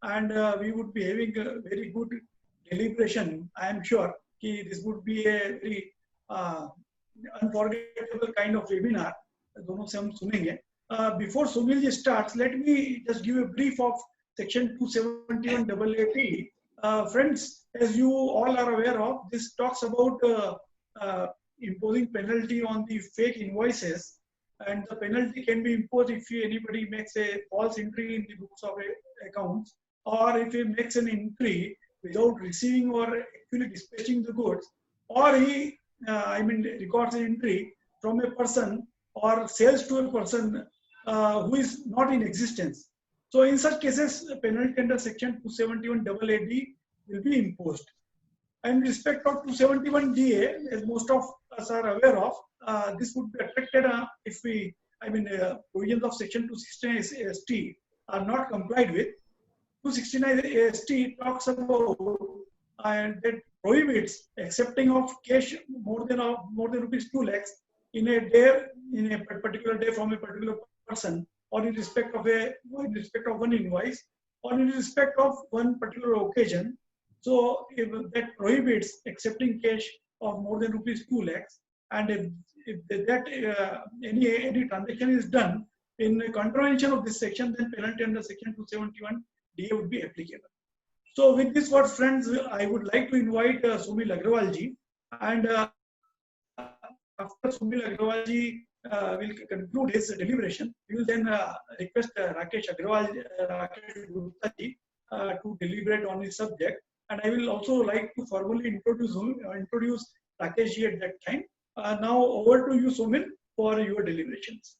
and we would be having a very good deliberation. I am sure this would be a very unforgettable kind of webinar. दोनों से हम सुनेंगे. Before Sunil ji starts, let me just give a brief of section 271 AAT. Friends, as you all are aware of, this talks about imposing penalty on the fake invoices, and the penalty can be imposed if anybody makes a false entry in the books of accounts, or if he makes an entry without receiving or actually dispatching the goods, or he records an entry from a person or sells to a person who is not in existence. So in such cases, penalty under section 271 AAD will be imposed. And in respect of 271 DA, as most of us are aware of, this would be affected if provisions of section 269 ST are not complied with. 269 ST talks about that prohibits accepting of cash more than rupees 2 lakhs in a day, in a particular day from a particular person, or in respect of one invoice, or in respect of one particular occasion. So if that prohibits accepting cash of more than rupees 2 lakhs, and if any transaction is done in contravention of this section, then penalty under section 271 DA would be applicable. So with this word, friends, I would like to invite Sunil Agrawal ji, and after Sunil Agrawal ji will conclude his deliberation, we will then request Rakesh Gupta ji to deliberate on his subject. And I will also like to formally introduce Rakesh ji at that time. Now over to you, Sunil, for your deliberations.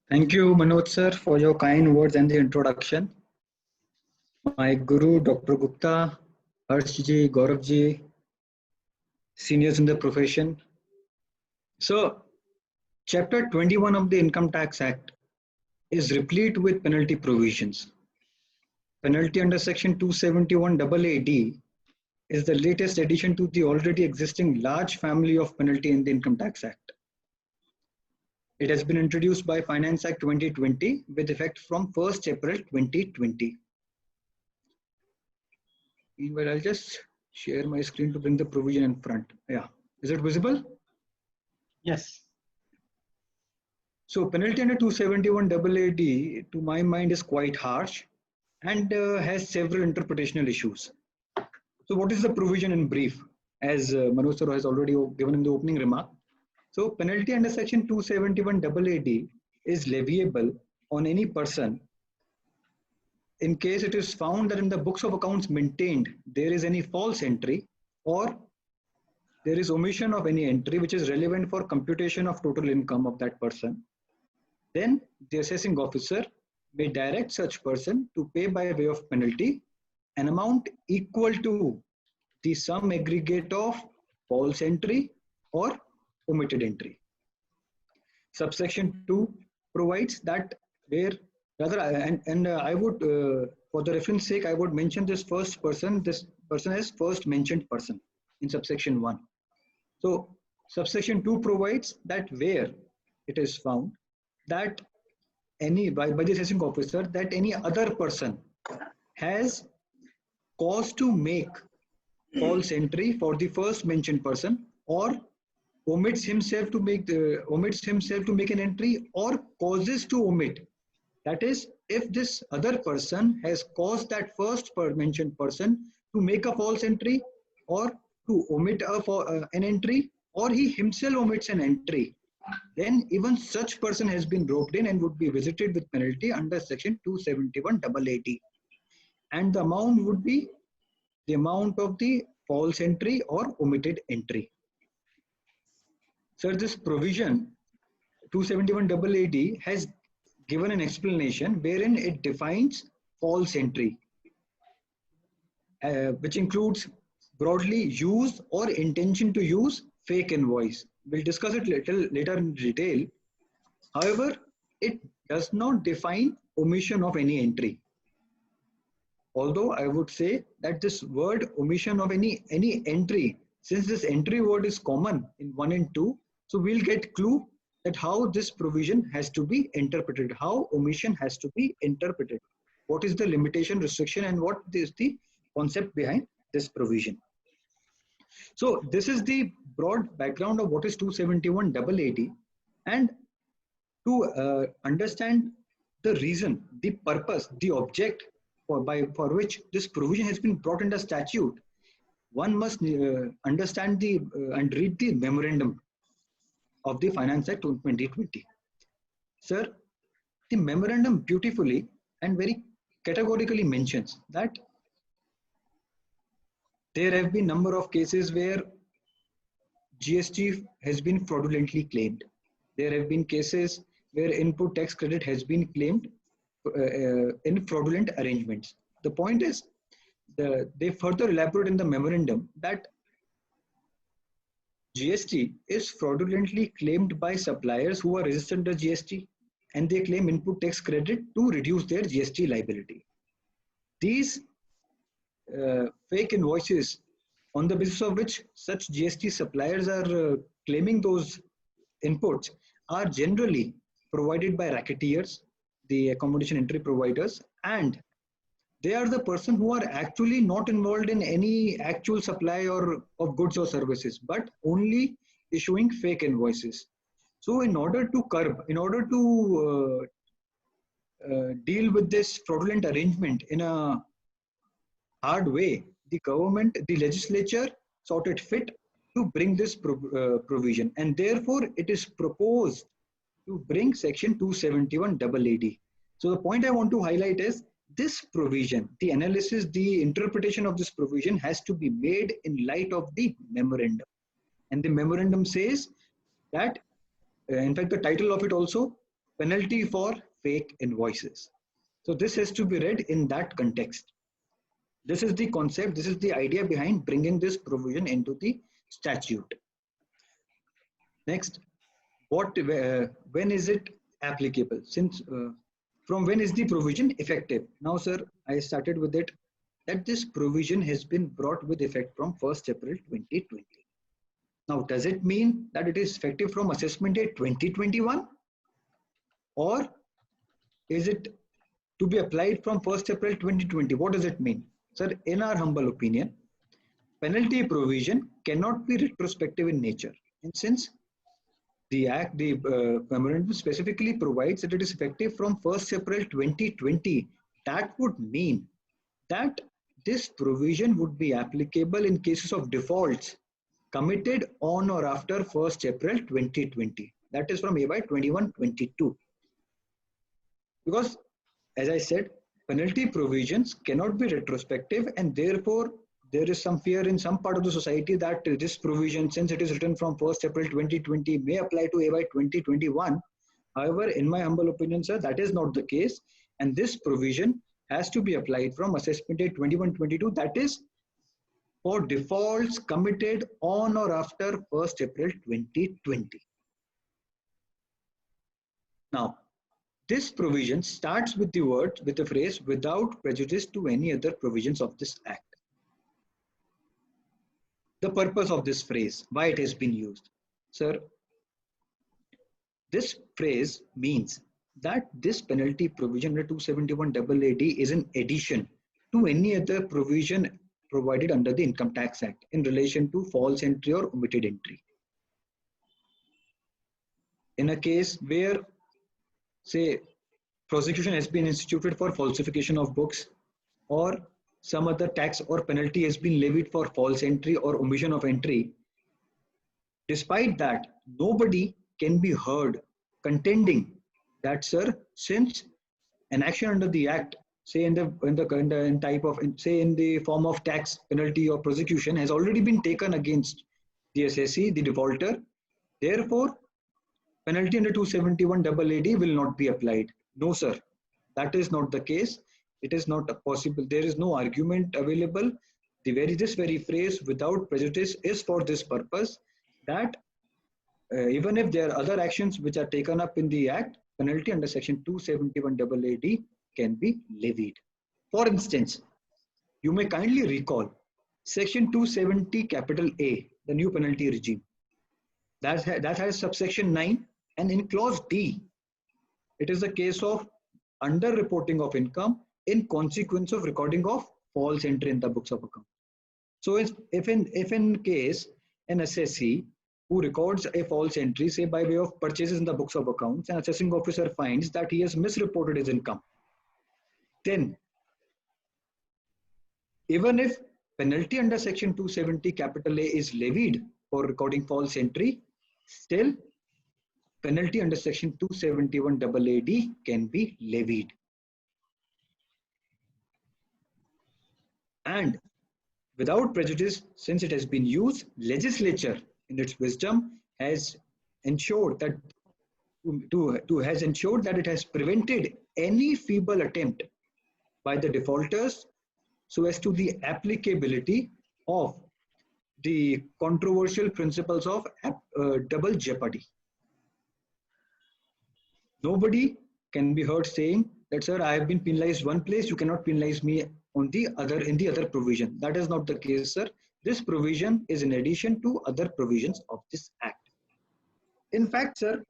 Thank you, Manoj sir, for your kind words and the introduction. My Guru, Dr. Gupta, Harsh ji, Gaurav ji, seniors in the profession. So, Chapter 21 of the Income Tax Act is replete with penalty provisions. Penalty under Section 271 AAD is the latest addition to the already existing large family of penalty in the Income Tax Act. It has been introduced by Finance Act 2020 with effect from 1st April 2020. Meanwhile, I'll just share my screen to bring the provision in front. Yeah, is it visible? Yes. So penalty under 271 AAD, to my mind, is quite harsh and has several interpretational issues. So what is the provision in brief? As Manoj sir has already given in the opening remark. So penalty under section 271 AAD is leviable on any person in case it is found that in the books of accounts maintained there is any false entry, or there is omission of any entry which is relevant for computation of total income of that person. Then the assessing officer may direct such person to pay by way of penalty an amount equal to the sum aggregate of false entry or omitted entry. Subsection 2 provides that where rather, I would, for the reference sake, I would mention this person as first mentioned person in subsection 1. So subsection 2 provides that where it is found that by the assessing officer that any other person has cause to make false entry for the first mentioned person, or omits himself to make an entry, or causes to omit. That is, if this other person has caused that first mentioned person to make a false entry or to omit an entry, or he himself omits an entry, then even such person has been roped in and would be visited with penalty under section 271 AAD. And the amount would be the amount of the false entry or omitted entry. Sir, this provision 271 AAD has given an explanation wherein it defines false entry, which includes broadly use or intention to use fake invoice. We'll discuss it later in detail. However, it does not define omission of any entry. Although I would say that this word omission of any entry, since this entry word is common in 1 and 2, so we'll get clue that how this provision has to be interpreted, how omission has to be interpreted. What is the limitation, restriction, and what is the concept behind this provision. So this is the broad background of what is 271AAD, and to understand the reason, the purpose, the object for which this provision has been brought into statute, one must understand and read the memorandum of the Finance Act 2020. Sir, the memorandum beautifully and very categorically mentions that there have been number of cases where GST has been fraudulently claimed. There have been cases where input tax credit has been claimed in fraudulent arrangements. The point is, they further elaborate in the memorandum that GST is fraudulently claimed by suppliers who are registered under GST, and they claim input tax credit to reduce their GST liability. These fake invoices, on the basis of which such GST suppliers are claiming those inputs, are generally provided by racketeers, the accommodation entry providers, and they are the person who are actually not involved in any actual supply of goods or services, but only issuing fake invoices. So in order to curb, in order to deal with this fraudulent arrangement in a hard way, the government, the legislature thought it fit to bring this provision, and therefore it is proposed to bring section 271AAD. So the point I want to highlight is this provision, the analysis, the interpretation of this provision has to be made in light of the memorandum. And the memorandum says that, in fact, the title of it also, penalty for fake invoices. So this has to be read in that context. This is the concept, this is the idea behind bringing this provision into the statute. Next, when is it applicable? Since from when is the provision effective? Now, sir, I started with it that this provision has been brought with effect from 1st April 2020. Now, does it mean that it is effective from assessment date 2021? Or is it to be applied from 1st April 2020? What does it mean? Sir, in our humble opinion, penalty provision cannot be retrospective in nature. And since the Act, the memorandum specifically provides that it is effective from 1st April 2020, that would mean that this provision would be applicable in cases of defaults committed on or after 1st April 2020. That is from AY 21-22. Because, as I said, penalty provisions cannot be retrospective, and therefore there is some fear in some part of the society that this provision, since it is written from 1st April 2020, may apply to AY 2021. However, in my humble opinion, sir, that is not the case, and this provision has to be applied from assessment date 21-22, that is for defaults committed on or after 1st April 2020. Now, this provision starts with the phrase without prejudice to any other provisions of this Act. The purpose of this phrase, why it has been used. Sir, this phrase means that this penalty provision under 271AAD is an addition to any other provision provided under the Income Tax Act in relation to false entry or omitted entry. In a case where, say, prosecution has been instituted for falsification of books, or some other tax or penalty has been levied for false entry or omission of entry, despite that, nobody can be heard contending that, sir, since an action under the Act, say in the form of tax, penalty, or prosecution, has already been taken against the assessee, the defaulter, therefore penalty under 271AAD will not be applied. No, sir, that is not the case. It is not possible. There is no argument available. This very phrase, without prejudice, is for this purpose, that even if there are other actions which are taken up in the Act, penalty under section 271AAD can be levied. For instance, you may kindly recall section 270 capital A, the new penalty regime. That has subsection 9 And in clause D, it is the case of under-reporting of income in consequence of recording of false entry in the books of account. So if in case an assessee who records a false entry, say by way of purchases in the books of accounts, an assessing officer finds that he has misreported his income, then even if penalty under section 270 capital A is levied for recording false entry, still penalty under section 271 AAD can be levied. And without prejudice, since it has been used, legislature in its wisdom has ensured that it has prevented any feeble attempt by the defaulters so as to the applicability of the controversial principles of double jeopardy. Nobody can be heard saying that, sir, I have been penalized one place, you cannot penalize me on the other in the other provision. That is not the case, sir. This provision is in addition to other provisions of this act. In fact, sir,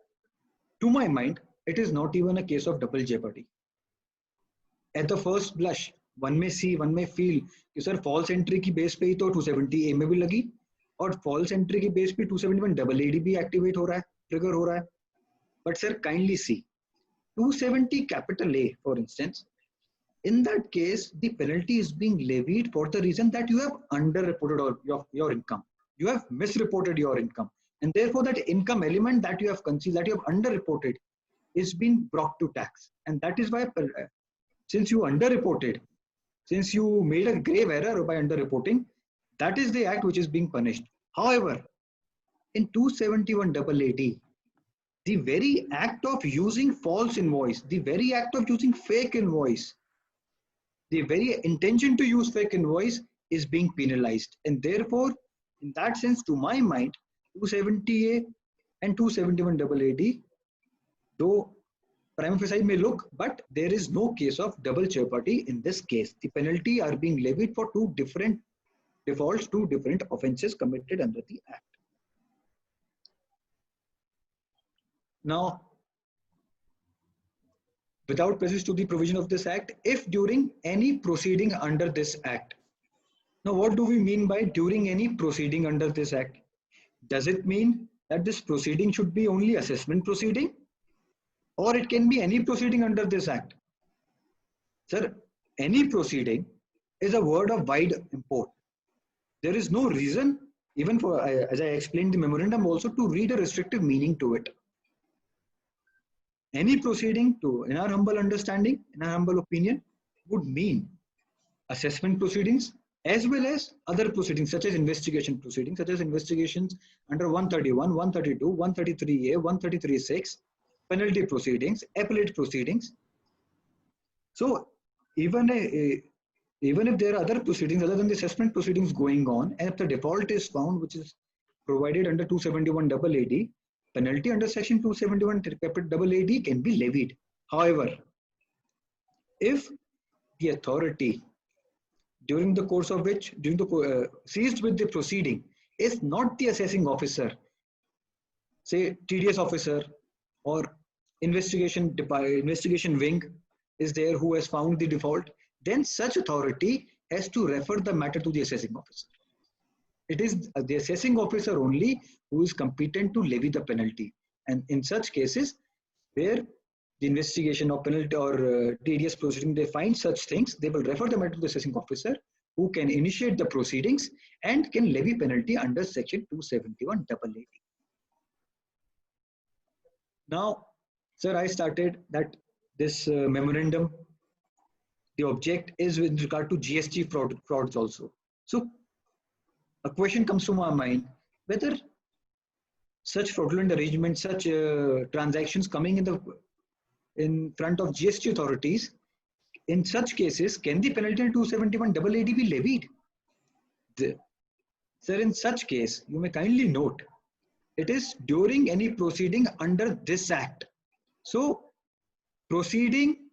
to my mind, it is not even a case of double jeopardy. At the first blush, one may see, one may feel कि sir false entry की base पे ही तो 270A में भी लगी और false entry की base पे 271 AAD भी activate हो रहा है, trigger हो रहा है. But sir, kindly see, 270 capital A, for instance, in that case, the penalty is being levied for the reason that you have underreported your income. You have misreported your income. And therefore, that income element that you have concealed, that you have underreported, is being brought to tax. And that is why, since you underreported, since you made a grave error by underreporting, that is the act which is being punished. However, in 271 AAD, the very act of using false invoice, the very act of using fake invoice, the very intention to use fake invoice is being penalized. And therefore, in that sense, to my mind, 270A and 271 AAD, though prima facie may look, but there is no case of double jeopardy in this case. The penalty are being levied for two different defaults, two different offenses committed under the act. Now, without prejudice to the provision of this act, if during any proceeding under this act. Now, what do we mean by during any proceeding under this act? Does it mean that this proceeding should be only assessment proceeding? Or it can be any proceeding under this act? Sir, any proceeding is a word of wide import. There is no reason, even for, as I explained the memorandum also, to read a restrictive meaning to it. Any proceeding, in our humble understanding, in our humble opinion, would mean assessment proceedings as well as other proceedings such as investigation proceedings, such as investigations under 131, 132, 133A, 133(6), penalty proceedings, appellate proceedings. So even if there are other proceedings other than the assessment proceedings going on, and if the default is found, which is provided under 271 AAD, penalty under section 271 AAD can be levied. However, if the authority during the course of which, seized with the proceeding is not the assessing officer, say TDS officer or investigation wing is there who has found the default, then such authority has to refer the matter to the assessing officer. It is the assessing officer only who is competent to levy the penalty. And in such cases where the investigation or penalty or TDS proceeding, they find such things, they will refer the matter to the assessing officer who can initiate the proceedings and can levy penalty under section 271 AAD. Now, sir, I started that this memorandum, the object is with regard to GST frauds also. So a question comes to my mind, whether such fraudulent arrangements, such transactions coming in front of GST authorities, in such cases, can the penalty in 271 AAD be levied? Sir, in such case, you may kindly note, it is during any proceeding under this act. So, proceeding,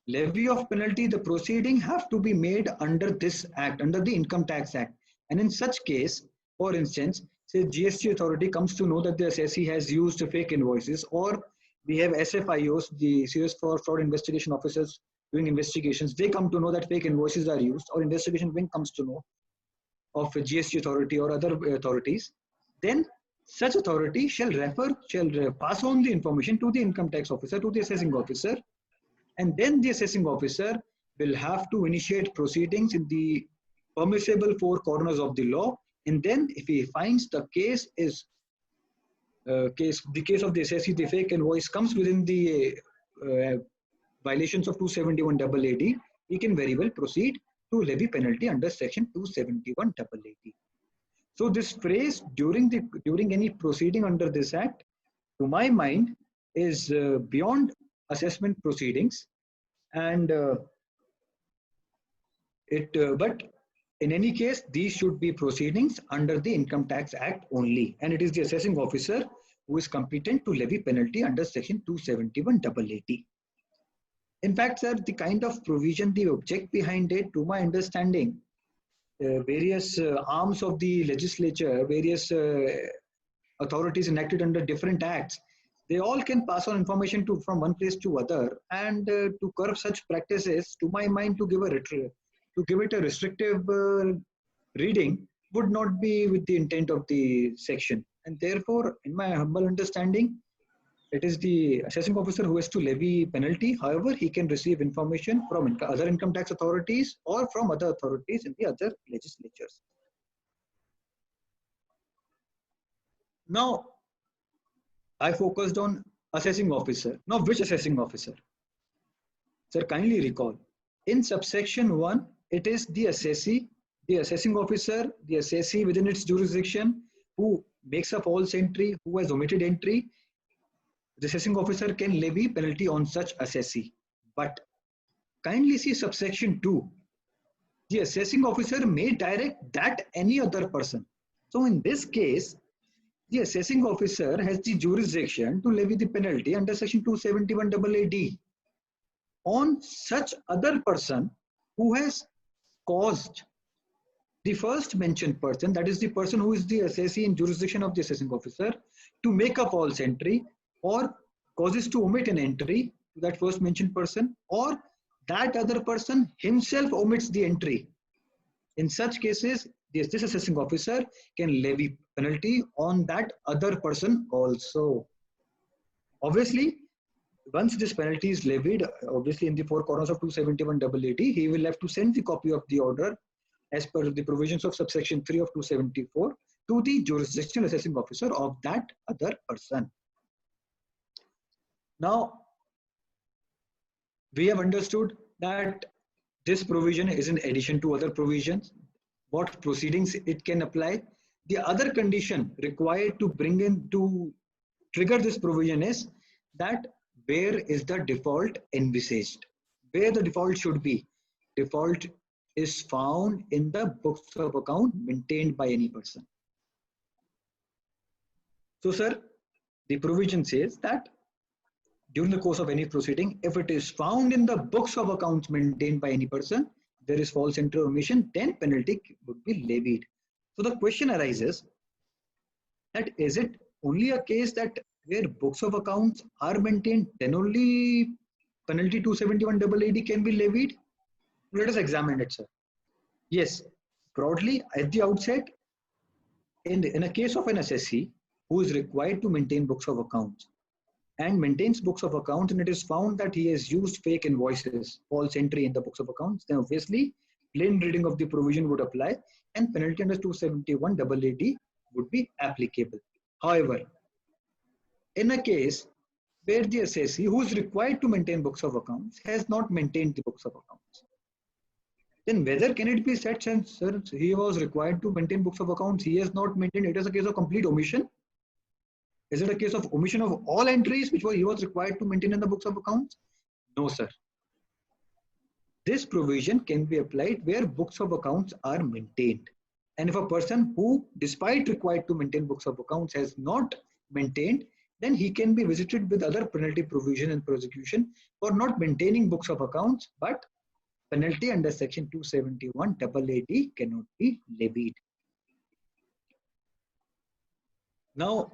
levy of penalty, the proceeding have to be made under this act, under the Income Tax Act. And in such case, for instance, say GST authority comes to know that the assessee has used fake invoices, or we have SFIOs, the Serious Fraud Investigation Officers doing investigations, they come to know that fake invoices are used, or investigation wing comes to know of a GST authority or other authorities, then such authority shall pass on the information to the income tax officer, to the assessing officer, and then the assessing officer will have to initiate proceedings in the permissible four corners of the law. And then if he finds the case is the case of the assessee, the fake invoice comes within the violations of 271 AAD, he can very well proceed to levy penalty under section 271 AAD. So this phrase during any proceeding under this act, to my mind, is beyond assessment proceedings, and but in any case, these should be proceedings under the Income Tax Act only, and it is the assessing officer who is competent to levy penalty under section 271 AAD. In fact, sir, the kind of provision, the object behind it, to my understanding, various arms of the legislature, various authorities enacted under different acts, they all can pass on information from one place to other, and to curb such practices, to my mind, to give it a restrictive reading would not be with the intent of the section. And therefore, in my humble understanding, it is the assessing officer who has to levy penalty. However, he can receive information from other income tax authorities or from other authorities in the other legislatures. Now, I focused on assessing officer. Now, which assessing officer? Sir, kindly recall. In subsection 1, it is the assessee, the assessing officer, the assessee within its jurisdiction who makes a false entry, who has omitted entry. The assessing officer can levy penalty on such assessee. But kindly see subsection 2. The assessing officer may direct that any other person. So in this case, the assessing officer has the jurisdiction to levy the penalty under section 271 AAD on such other person who has caused the first mentioned person, that is the person who is the assessee in jurisdiction of the assessing officer, to make a false entry, or causes to omit an entry to that first mentioned person, or that other person himself omits the entry. In such cases, this assessing officer can levy penalty on that other person also. Obviously, once this penalty is levied, obviously in the four corners of 271 AAD, he will have to send the copy of the order as per the provisions of subsection 3 of 274 to the jurisdictional assessing officer of that other person. Now, we have understood that this provision is in addition to other provisions. What proceedings it can apply. The other condition required to bring in to trigger this provision is that where is the default envisaged? Where the default should be? Default is found in the books of account maintained by any person. So, sir, the provision says that during the course of any proceeding, if it is found in the books of accounts maintained by any person, there is false entry or omission, then penalty would be levied. So the question arises that is it only a case that where books of accounts are maintained, then only penalty 271 AAD can be levied? Let us examine it, sir. Yes, broadly at the outset, in a case of an assessee who is required to maintain books of accounts and maintains books of accounts, and it is found that he has used fake invoices, false entry in the books of accounts, then obviously plain reading of the provision would apply and penalty under 271 AAD would be applicable. However, in a case where the assessee who is required to maintain books of accounts has not maintained the books of accounts, then whether can it be said, since sir, he was required to maintain books of accounts, he has not maintained, it is a case of complete omission? Is it a case of omission of all entries which he was required to maintain in the books of accounts? No, sir. This provision can be applied where books of accounts are maintained. And if a person who, despite required to maintain books of accounts, has not maintained, then he can be visited with other penalty provision and prosecution for not maintaining books of accounts, but penalty under section 271 AAD cannot be levied. Now,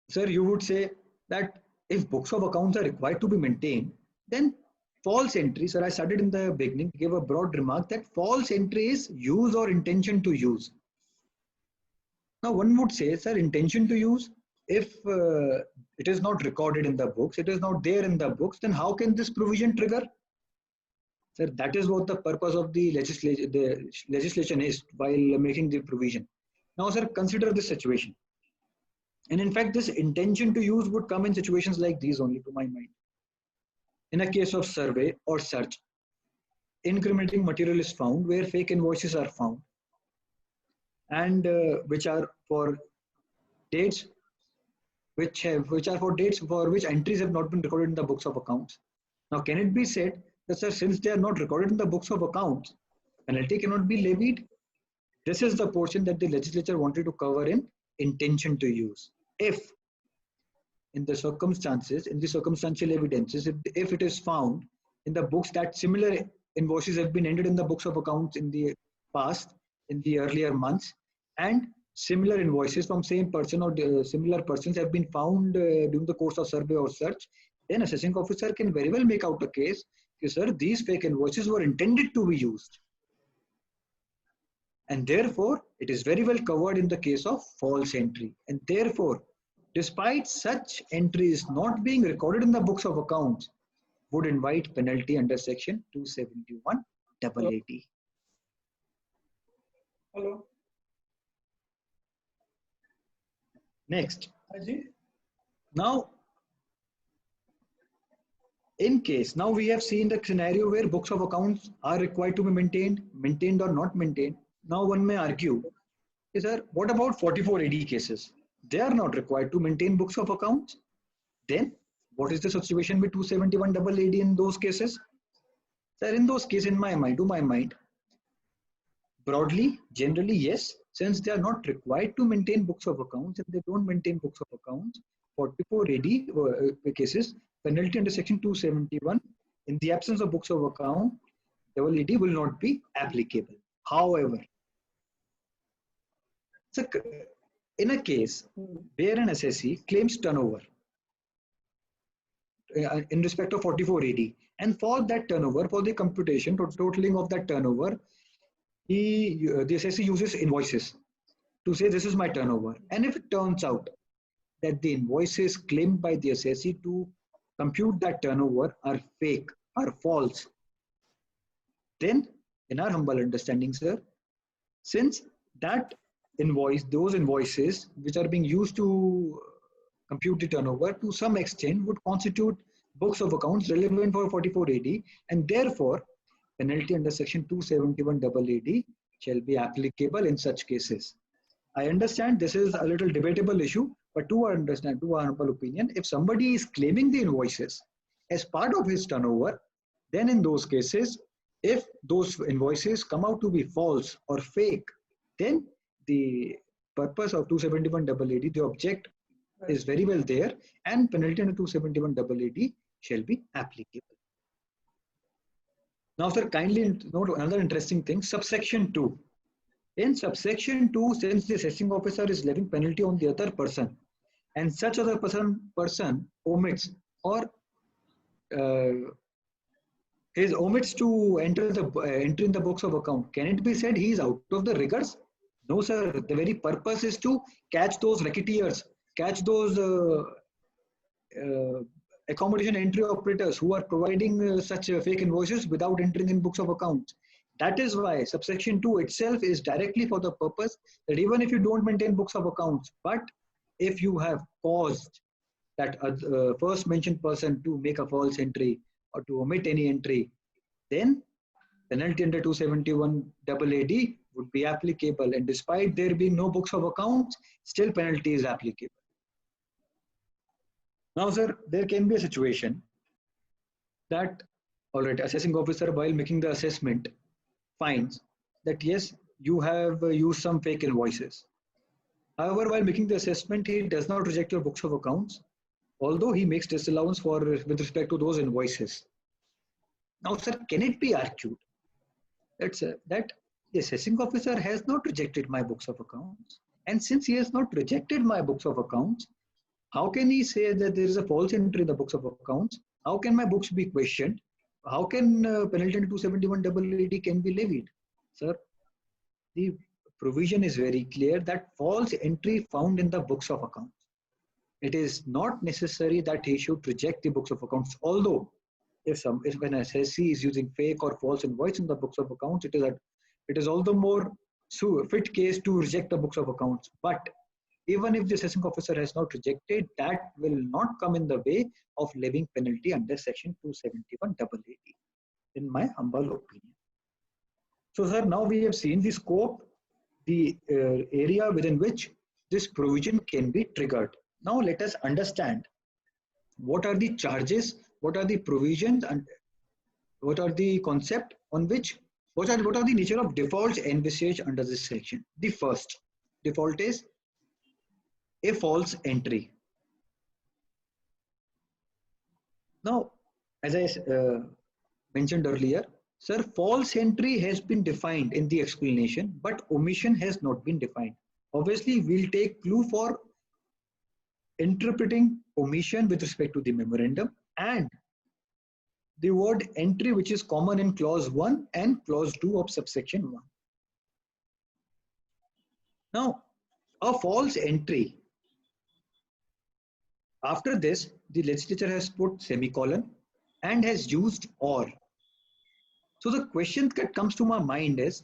sir, you would say that if books of accounts are required to be maintained, then false entry, sir, I started in the beginning, gave a broad remark that false entry is use or intention to use. Now, one would say, sir, intention to use, if it is not recorded in the books, it is not there in the books, then how can this provision trigger? Sir, that is what the purpose of the legislation is while making the provision. Now, sir, consider this situation. And in fact, this intention to use would come in situations like these only, to my mind. In a case of survey or search, incriminating material is found where fake invoices are found, and which are for dates which are for dates for which entries have not been recorded in the books of accounts. Now, can it be said that, sir, since they are not recorded in the books of accounts, penalty cannot be levied? This is the portion that the legislature wanted to cover in intention to use. If in the circumstances, in the circumstantial evidences, if it is found in the books that similar invoices have been entered in the books of accounts in the past, in the earlier months, and similar invoices from same person or similar persons have been found during the course of survey or search, then assessing officer can very well make out a case, sir, these fake invoices were intended to be used. And therefore, it is very well covered in the case of false entry. And therefore, despite such entries not being recorded in the books of accounts, would invite penalty under section 271 AAT. Hello. Next. Ajit? Now, in case, now we have seen the scenario where books of accounts are required to be maintained or not maintained. Now one may argue, sir, what about 44 AD cases? They are not required to maintain books of accounts. Then what is the situation with 271 AAT in those cases? Sir, in those cases, in my mind, to my mind, broadly, generally, yes, since they are not required to maintain books of accounts and they don't maintain books of accounts, 44 AD cases, penalty under section 271, in the absence of books of account, AAT will not be applicable. However, so in a case where an assessee claims turnover in respect of 44 AD, and for that turnover, for the computation, totaling of that turnover, the assessee uses invoices to say this is my turnover. And if it turns out that the invoices claimed by the assessee to compute that turnover are fake, are false, then in our humble understanding, sir, since that invoice, those invoices which are being used to compute the turnover to some extent would constitute books of accounts relevant for 44 AD, and therefore penalty under section 271 AAT shall be applicable in such cases. I understand this is a little debatable issue, but to our humble opinion, if somebody is claiming the invoices as part of his turnover, then in those cases, if those invoices come out to be false or fake, then the purpose of 271 AAT, the object is very well there, and penalty under 271 AAT shall be applicable. Now, sir, kindly note another interesting thing, subsection 2. In subsection 2, since the assessing officer is levying penalty on the other person, and such other person omits or omits to enter in the books of account, can it be said he is out of the rigors? No, sir. The very purpose is to catch those racketeers, catch those accommodation entry operators who are providing such fake invoices without entering in books of accounts. That is why subsection 2 itself is directly for the purpose that even if you don't maintain books of accounts, but if you have caused that first mentioned person to make a false entry or to omit any entry, then penalty under 271 AAT would be applicable, and despite there being no books of accounts, still penalty is applicable. Now, sir, there can be a situation that, all right, assessing officer, while making the assessment, finds that yes, you have used some fake invoices. However, while making the assessment, he does not reject your books of accounts, although he makes disallowance with respect to those invoices. Now, sir, can it be argued that the assessing officer has not rejected my books of accounts? And since he has not rejected my books of accounts, how can he say that there is a false entry in the books of accounts? How can my books be questioned? How can penalty under 271 can be levied? Sir, the provision is very clear that false entry found in the books of accounts. It is not necessary that he should reject the books of accounts. Although, if an SSC is using fake or false invoice in the books of accounts, it is all the more fit case to reject the books of accounts. But even if the assessing officer has not rejected, that will not come in the way of levying penalty under section 271 AAD, in my humble opinion. So, sir, now we have seen the scope, the area within which this provision can be triggered. Now, let us understand what are the charges, what are the provisions, and what are the concept on which, what are the nature of defaults envisaged under this section. The first default is a false entry. Now, as I mentioned earlier, sir, false entry has been defined in the explanation, but omission has not been defined. Obviously, we'll take clue for interpreting omission with respect to the memorandum and the word entry, which is common in clause 1 and clause 2 of subsection 1. Now, a false entry. After this, the legislature has put semicolon and has used or. So the question that comes to my mind is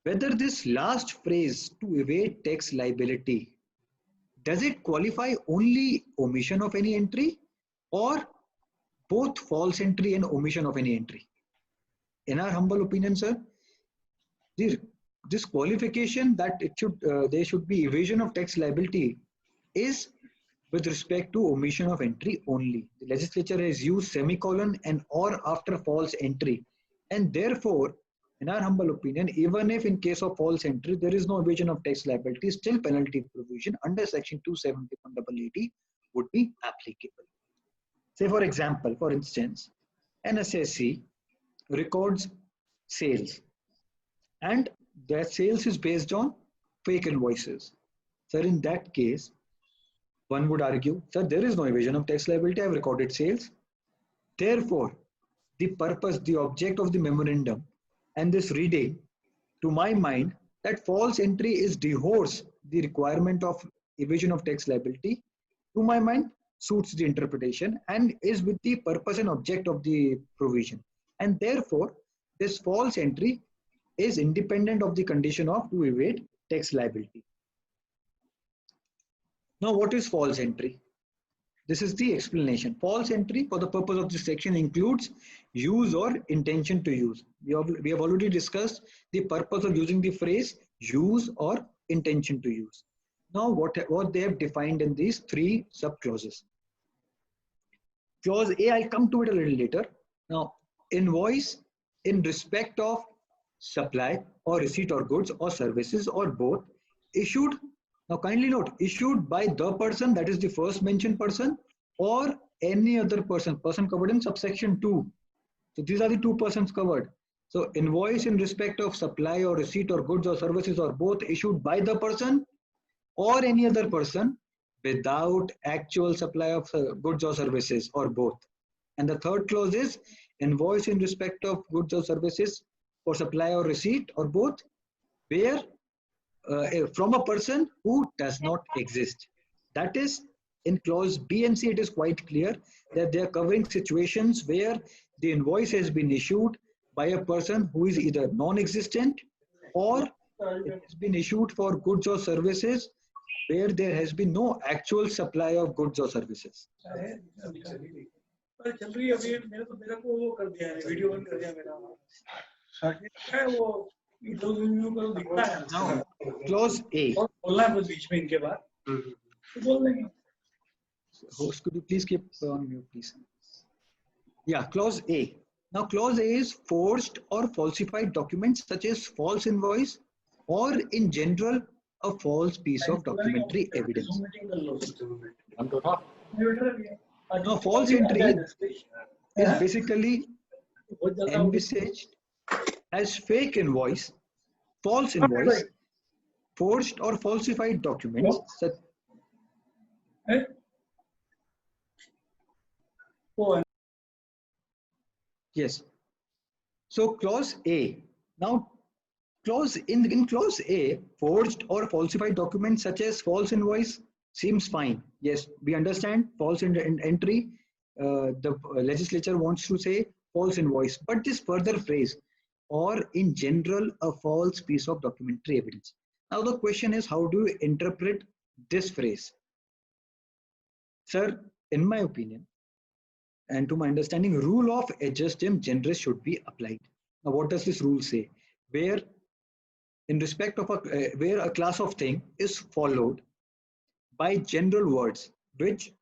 whether this last phrase, to evade tax liability, does it qualify only omission of any entry or both false entry and omission of any entry? In our humble opinion, sir, this qualification that there should be evasion of tax liability is with respect to omission of entry only. The legislature has used semicolon and or after false entry, and therefore, in our humble opinion, even if in case of false entry there is no evasion of tax liability, still penalty provision under section 271 AAD would be applicable. Say for example, for instance, an SSC records sales and that sales is based on fake invoices. Sir, in that case, one would argue, sir, there is no evasion of tax liability, I have recorded sales. Therefore, the purpose, the object of the memorandum and this reading, to my mind, that false entry is dehors the requirement of evasion of tax liability, to my mind, suits the interpretation and is with the purpose and object of the provision. And therefore, this false entry is independent of the condition of to evade tax liability. Now, what is false entry? This is the explanation. False entry for the purpose of this section includes use or intention to use. We have already discussed the purpose of using the phrase use or intention to use. Now, what they have defined in these three sub-clauses. Clause A, I'll come to it a little later. Now, invoice in respect of supply or receipt or goods or services or both issued. Now, kindly note, issued by the person, that is the first mentioned person, or any other person covered in subsection 2. So these are the two persons covered. So invoice in respect of supply or receipt or goods or services or both issued by the person or any other person without actual supply of goods or services or both. And the third clause is invoice in respect of goods or services for supply or receipt or both, where from a person who does not exist. That is, in clause B and C, it is quite clear that they are covering situations where the invoice has been issued by a person who is either non-existent or it has been issued for goods or services where there has been no actual supply of goods or services. Now, clause A. Host, could you please keep on mute, please? Yeah, clause A. Now, clause A is forged or falsified documents such as false invoice or in general a false piece of documentary evidence. Now, false entry is basically envisaged as fake invoice, false invoice, Forged or falsified documents. Eh? Oh, Yes. So clause A. Now, in clause A, forged or falsified documents such as false invoice seems fine. Yes, we understand false entry. The legislature wants to say false invoice, but this further phrase, or in general a false piece of documentary evidence. Now the question is, how do you interpret this phrase? Sir, in my opinion, and to my understanding, rule of adjustum generis should be applied. Now, what does this rule say? Where, in respect of where a class of thing is followed by general words, which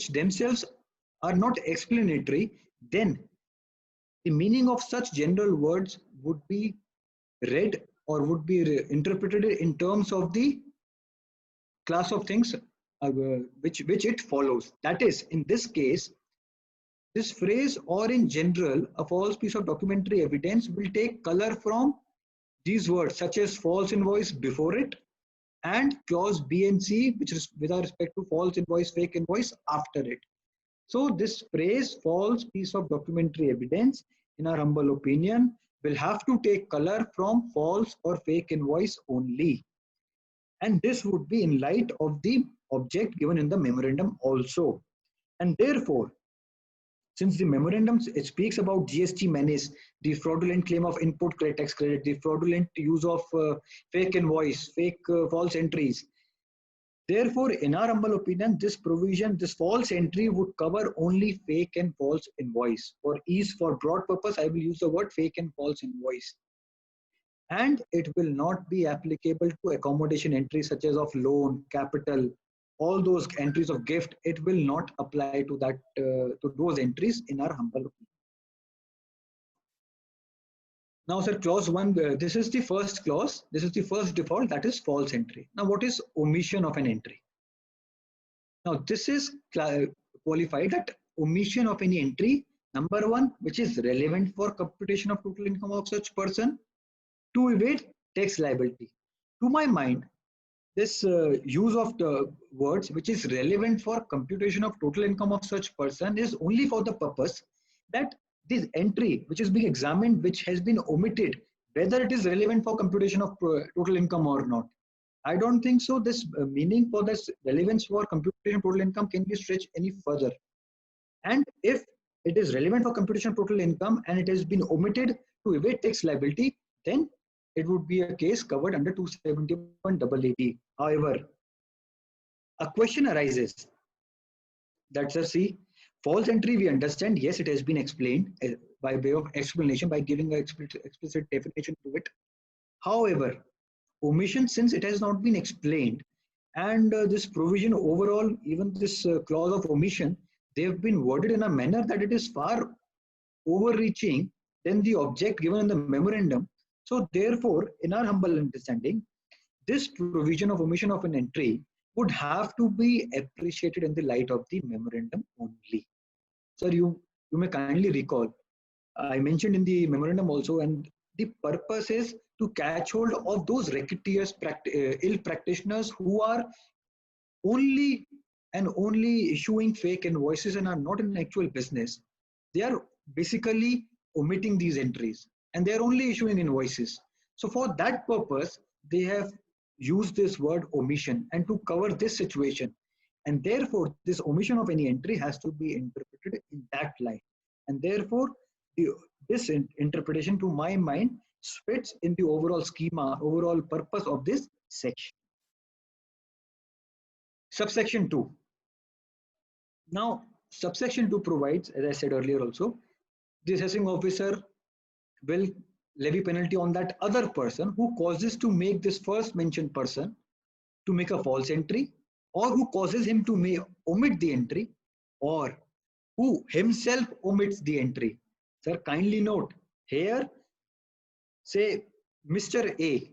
themselves are not explanatory, then the meaning of such general words would be read or would be interpreted in terms of the class of things which it follows. That is, in this case, this phrase "or in general a false piece of documentary evidence" will take color from these words such as false invoice before it and clause B and C, which is with respect to false invoice, fake invoice after it. So this phrase "false piece of documentary evidence," in our humble opinion, will have to take color from false or fake invoice only. And this would be in light of the object given in the memorandum also. And therefore, since the memorandum it speaks about GST menace, the fraudulent claim of input tax credit, the fraudulent use of fake invoice, fake false entries. Therefore, in our humble opinion, this provision, this false entry would cover only fake and false invoice. For ease, for broad purpose, I will use the word fake and false invoice. And it will not be applicable to accommodation entries such as of loan, capital, all those entries of gift. It will not apply to that to those entries in our humble opinion. Now, sir, clause 1, this is the first clause. This is the first default, that is false entry. Now, what is omission of an entry? Now, this is qualified that omission of any entry, number one, which is relevant for computation of total income of such person to evade tax liability. To my mind, this use of the words which is relevant for computation of total income of such person is only for the purpose that this entry which is being examined, which has been omitted, whether it is relevant for computation of total income or not. I don't think so. This meaning for this relevance for computation of total income can be stretched any further. And if it is relevant for computation of total income and it has been omitted to evade tax liability, then it would be a case covered under 271AAD. However, a question arises that, sir, see, false entry we understand, yes, it has been explained by way of explanation by giving an explicit definition to it. However, omission, since it has not been explained, and this provision overall, even this clause of omission, they have been worded in a manner that it is far overreaching than the object given in the memorandum. So therefore, in our humble understanding, this provision of omission of an entry would have to be appreciated in the light of the memorandum only. Sir, you may kindly recall, I mentioned in the memorandum also, and the purpose is to catch hold of those racketeers, ill practitioners who are only issuing fake invoices and are not in actual business. They are basically omitting these entries and they are only issuing invoices. So for that purpose, they have used this word omission and to cover this situation. And therefore, this omission of any entry has to be interpreted in that light. And therefore, this interpretation, to my mind, fits in the overall schema, overall purpose of this section. Subsection 2. Now, subsection 2 provides, as I said earlier also, the assessing officer will levy penalty on that other person who causes to make this first mentioned person to make a false entry, or who causes him to omit the entry, or who himself omits the entry. Sir, kindly note here, say Mr. A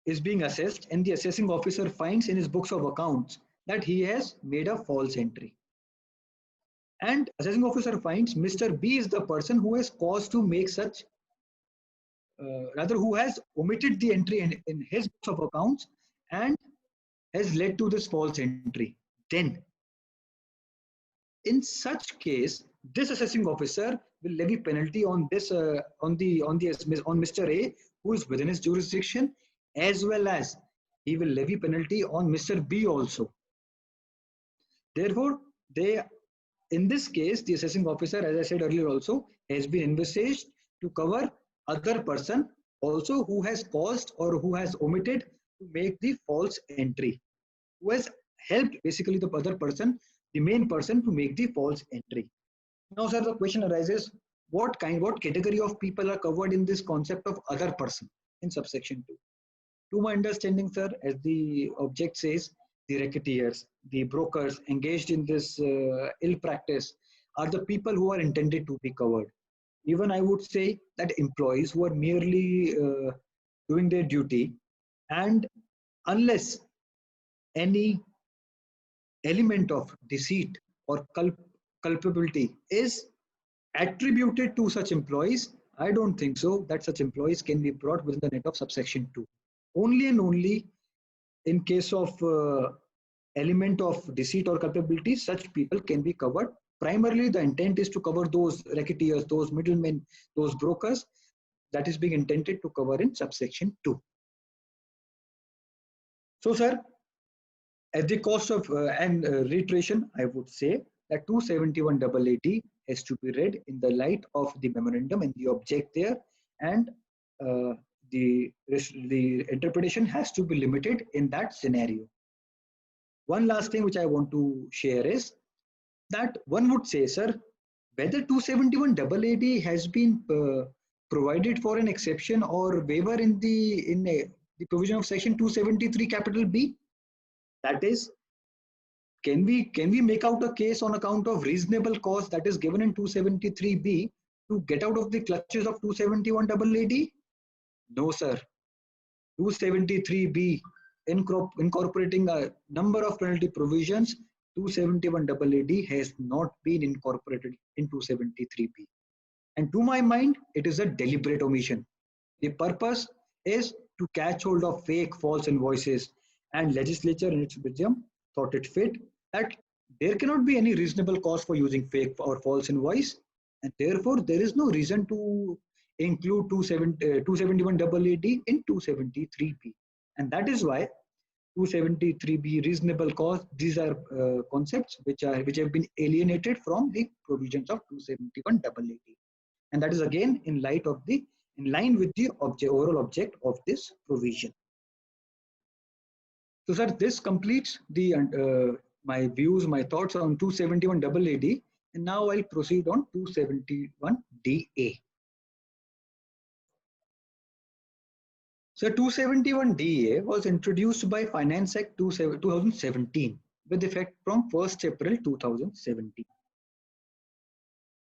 is being assessed and the assessing officer finds in his books of accounts that he has made a false entry. And assessing officer finds Mr. B is the person who has caused to make such rather who has omitted the entry in his books of accounts and has led to this false entry. Then, in such case, this assessing officer will levy penalty on this on Mr. A, who is within his jurisdiction, as well as he will levy penalty on Mr. B also. Therefore, in this case, the assessing officer, as I said earlier also, has been envisaged to cover other person also who has caused or who has omitted to make the false entry, who has helped basically the other person, the main person, to make the false entry. Now, sir, the question arises, what category of people are covered in this concept of other person in subsection 2? To my understanding, sir, as the object says, the racketeers, the brokers engaged in this ill practice are the people who are intended to be covered. Even I would say that employees who are merely doing their duty, and unless any element of deceit or culpability is attributed to such employees, I don't think so that such employees can be brought within the net of subsection 2. Only and only in case of element of deceit or culpability, such people can be covered. Primarily, the intent is to cover those racketeers, those middlemen, those brokers, that is being intended to cover in subsection 2. So, sir, at the cost of reiteration, I would say that 271AA has to be read in the light of the memorandum and the object there, and the interpretation has to be limited in that scenario. One last thing which I want to share is that one would say, sir, whether 271AA has been provided for an exception or waiver in the provision of section 273 capital B. That is, can we make out a case on account of reasonable cause that is given in 273B to get out of the clutches of 271AA? No, sir. 273B incorporating a number of penalty provisions, 271AA has not been incorporated in 273B. And to my mind, it is a deliberate omission. The purpose is to catch hold of fake, false invoices, and legislature in its wisdom thought it fit that there cannot be any reasonable cause for using fake or false invoice, and therefore there is no reason to include 271AA in 273B. And that is why 273B, reasonable cause, these are concepts which have been alienated from the provisions of 271AA. And that is again in line with the overall object of this provision. So, sir, this completes the my views, my thoughts on 271AA, and now I'll proceed on 271DA. So, 271DA was introduced by Finance Act 2017 with effect from 1st April 2017.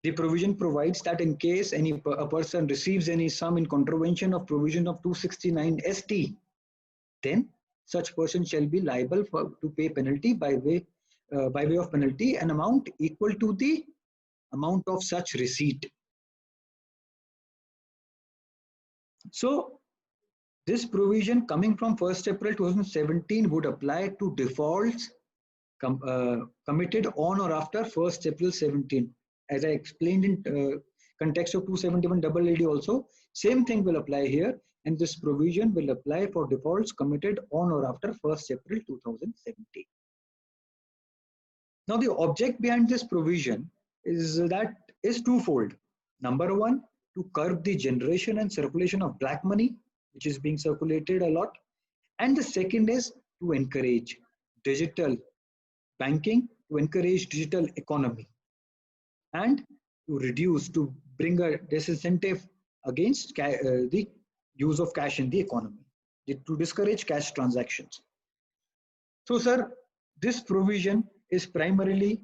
The provision provides that in case a person receives any sum in contravention of provision of 269 ST, then such person shall be liable to pay penalty by way of penalty an amount equal to the amount of such receipt. So, this provision coming from 1st April 2017 would apply to defaults committed on or after 1st April 17. As I explained in context of 271AA also, same thing will apply here, and this provision will apply for defaults committed on or after 1st April 2017. Now, the object behind this provision is twofold. Number one, to curb the generation and circulation of black money, which is being circulated a lot. And the second is to encourage digital banking, to encourage digital economy, and to bring a disincentive against the use of cash in the economy, to discourage cash transactions. So, sir, this provision is primarily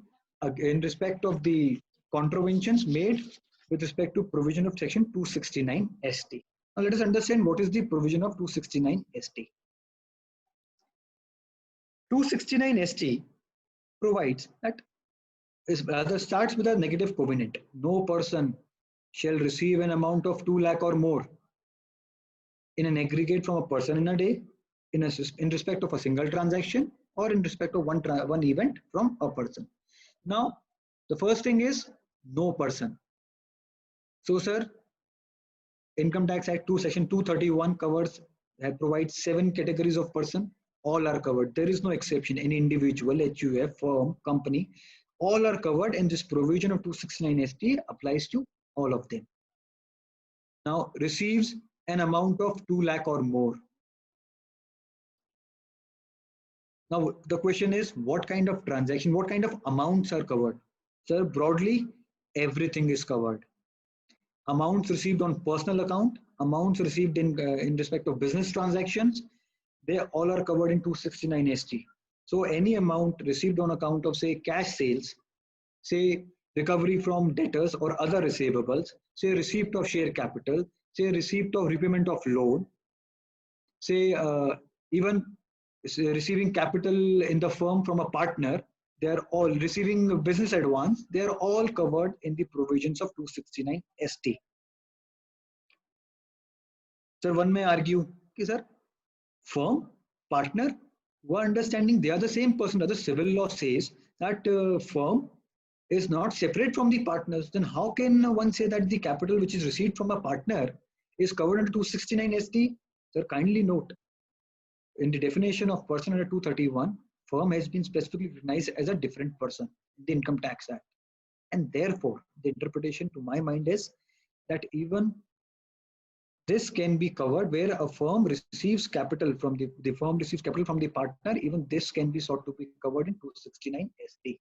in respect of the contraventions made with respect to provision of section 269 ST. Now, let us understand what is the provision of 269 ST. 269 ST provides that starts with a negative covenant. No person shall receive an amount of 2 lakh or more in an aggregate from a person in a day, in respect of a single transaction, or in respect of one event from a person. Now, the first thing is no person. So, sir, Income Tax Act 2, Section 231 provides 7 categories of person. All are covered. There is no exception. Any individual, HUF, firm, company, all are covered, and this provision of 269ST applies to all of them. Now, receives an amount of 2 lakh or more. Now, the question is, what kind of transaction, what kind of amounts are covered? Sir, broadly, everything is covered. Amounts received on personal account, amounts received in respect of business transactions, they all are covered in 269ST. So any amount received on account of, say, cash sales, say recovery from debtors or other receivables, say receipt of share capital, say receipt of repayment of loan, say even receiving capital in the firm from a partner, they are all receiving business advance, they are all covered in the provisions of 269ST. Sir, one may argue, okay, sir, firm, partner, who are understanding they are the same person. The civil law says that firm is not separate from the partners. Then how can one say that the capital which is received from a partner is covered under 269ST? Sir, kindly note, in the definition of person under 231, firm has been specifically recognized as a different person in the Income Tax Act. And therefore, the interpretation to my mind is that even this can be covered where a firm receives capital from the firm receives capital from the partner, even this can be sought to be covered in 269ST.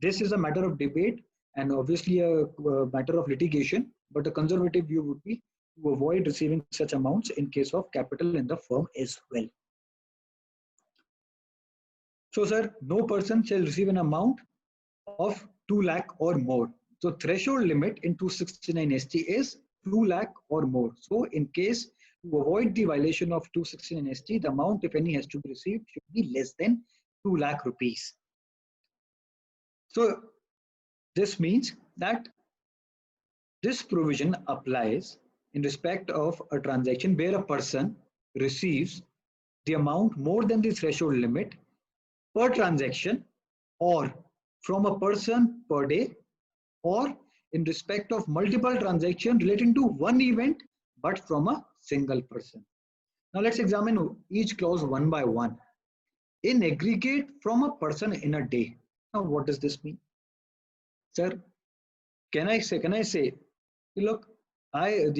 This is a matter of debate and obviously a matter of litigation, but the conservative view would be to avoid receiving such amounts in case of capital in the firm as well. So, sir, no person shall receive an amount of 2 lakh or more. So, threshold limit in 269ST is 2 lakh or more. So, in case to avoid the violation of 269ST, the amount, if any, has to be received should be less than 2 lakh rupees. So, this means that this provision applies in respect of a transaction where a person receives the amount more than the threshold limit per transaction, or from a person per day, or in respect of multiple transactions relating to one event but from a single person. Now let's examine each clause one by one. In aggregate from a person in a day. Now what does this mean? Sir, can I say, look, I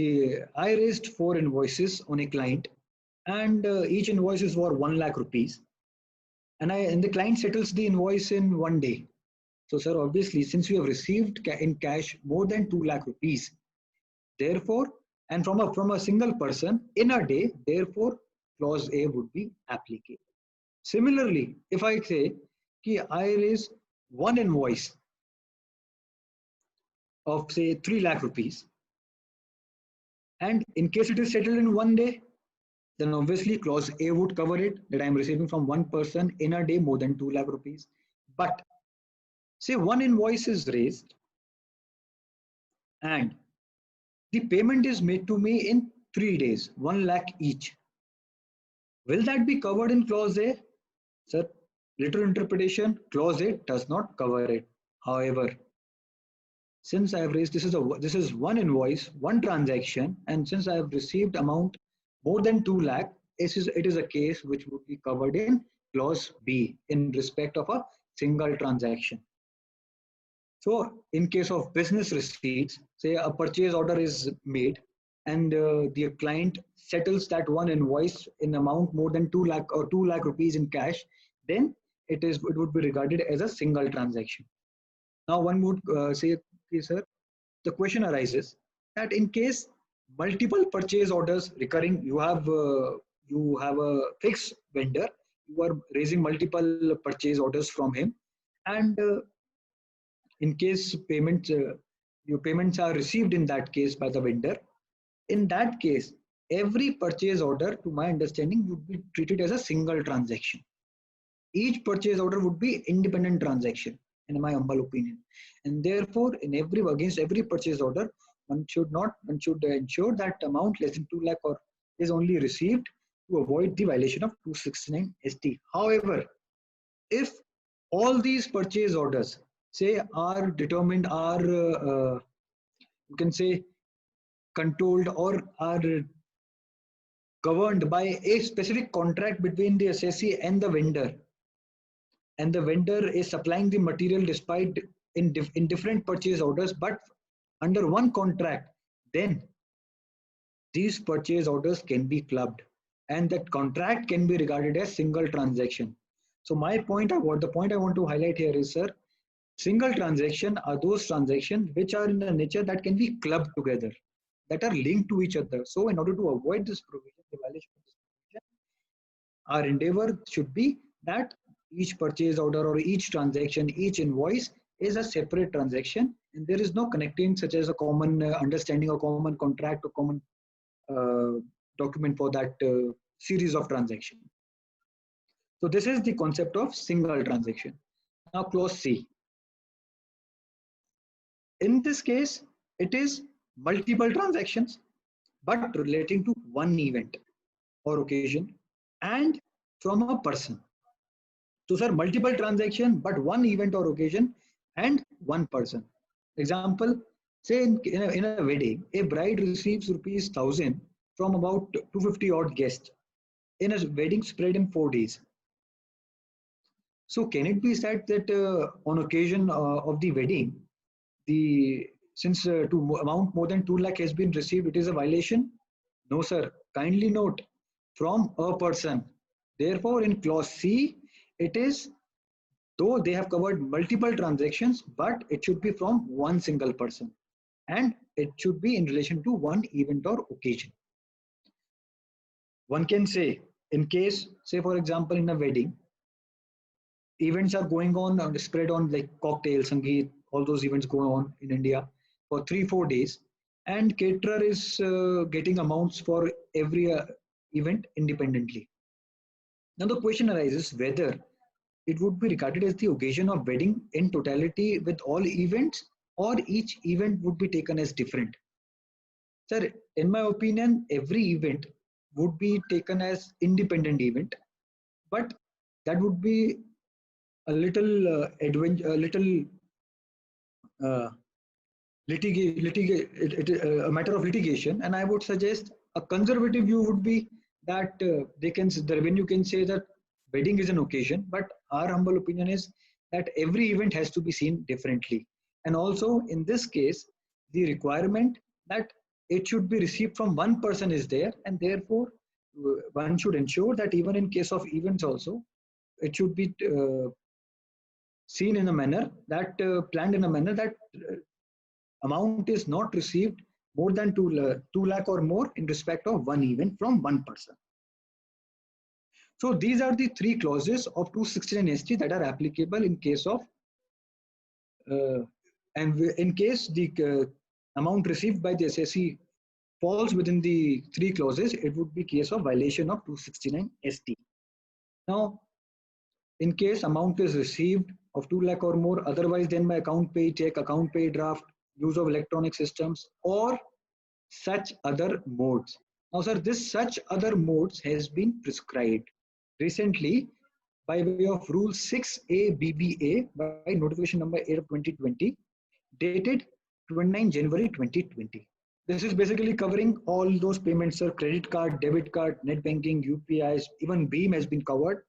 raised 4 invoices on a client, and each invoice is for 1 lakh rupees. And the client settles the invoice in 1 day. So, sir, obviously, since we have received in cash more than 2 lakh rupees, therefore, and from a single person in a day, therefore, clause A would be applicable. Similarly, if I say, I raise 1 invoice of, say, 3 lakh rupees, and in case it is settled in 1 day, then obviously clause A would cover it, that I am receiving from one person in a day more than 2 lakh rupees. But say 1 invoice is raised and the payment is made to me in 3 days, 1 lakh each. Will that be covered in clause A? Sir, literal interpretation, clause A does not cover it. However, since I have raised, this is 1 invoice, 1 transaction, and since I have received amount more than 2 lakh, it is a case which would be covered in clause B in respect of a single transaction. So in case of business receipts, say a purchase order is made and the client settles that 1 invoice in amount more than 2 lakh or 2 lakh rupees in cash, then it would be regarded as a single transaction. Now one would say, okay, sir, the question arises that in case multiple purchase orders recurring, you have a fixed vendor, you are raising multiple purchase orders from him, and in case your payments are received in that case by the vendor, in that case, every purchase order, to my understanding, would be treated as a single transaction. Each purchase order would be independent transaction, in my humble opinion, and therefore, against every purchase order, one should ensure that amount less than 2 lakh, or is only received to avoid the violation of 269 ST. However, if all these purchase orders say are determined, are you can say controlled or are governed by a specific contract between the assessee and the vendor is supplying the material despite in different purchase orders, but under one contract, then these purchase orders can be clubbed and that contract can be regarded as single transaction. So the point I want to highlight here is, sir, single transaction are those transactions which are in the nature that can be clubbed together, that are linked to each other. So in order to avoid this provision, the violation of this provision, our endeavor should be that each purchase order or each transaction, each invoice is a separate transaction, and there is no connecting such as a common understanding or common contract or common document for that series of transactions. So this is the concept of single transaction. Now clause C. In this case, it is multiple transactions, but relating to one event or occasion and from a person. So sir, multiple transaction, but one event or occasion and one person. Example, say in a wedding, a bride receives rupees 1,000 from about 250 odd guests in a wedding spread in 4 days. So can it be said that on occasion of the wedding, since to amount more than 2 lakh has been received, it is a violation? No, sir. Kindly note, from a person. Therefore, in clause C, it is, though they have covered multiple transactions, but it should be from one single person. And it should be in relation to one event or occasion. One can say, in case, say for example, in a wedding, events are going on spread on like cocktail, sangeet, all those events go on in India for 3-4 days, and caterer is getting amounts for every event independently. Now the question arises whether it would be regarded as the occasion of wedding in totality with all events, or each event would be taken as different. Sir, in my opinion, every event would be taken as independent event, but that would be a little a matter of litigation, and I would suggest a conservative view would be that the revenue can say that wedding is an occasion, but our humble opinion is that every event has to be seen differently. And also in this case, the requirement that it should be received from one person is there, and therefore one should ensure that even in case of events also, it should be seen in a manner that planned in a manner that amount is not received more than 2 lakh or more in respect of one event from one person. So these are the 3 clauses of 269 ST that are applicable in case of and in case the amount received by the assessee falls within the 3 clauses, it would be case of violation of 269 ST. Now, in case amount is received of 2 lakh or more, otherwise then by account pay check, account pay draft, use of electronic systems, or such other modes. Now, sir, this such other modes has been prescribed recently by way of Rule 6A BBA by notification number 8 of 2020, dated 29 January 2020. This is basically covering all those payments, sir, credit card, debit card, net banking, UPIs, even BHIM has been covered.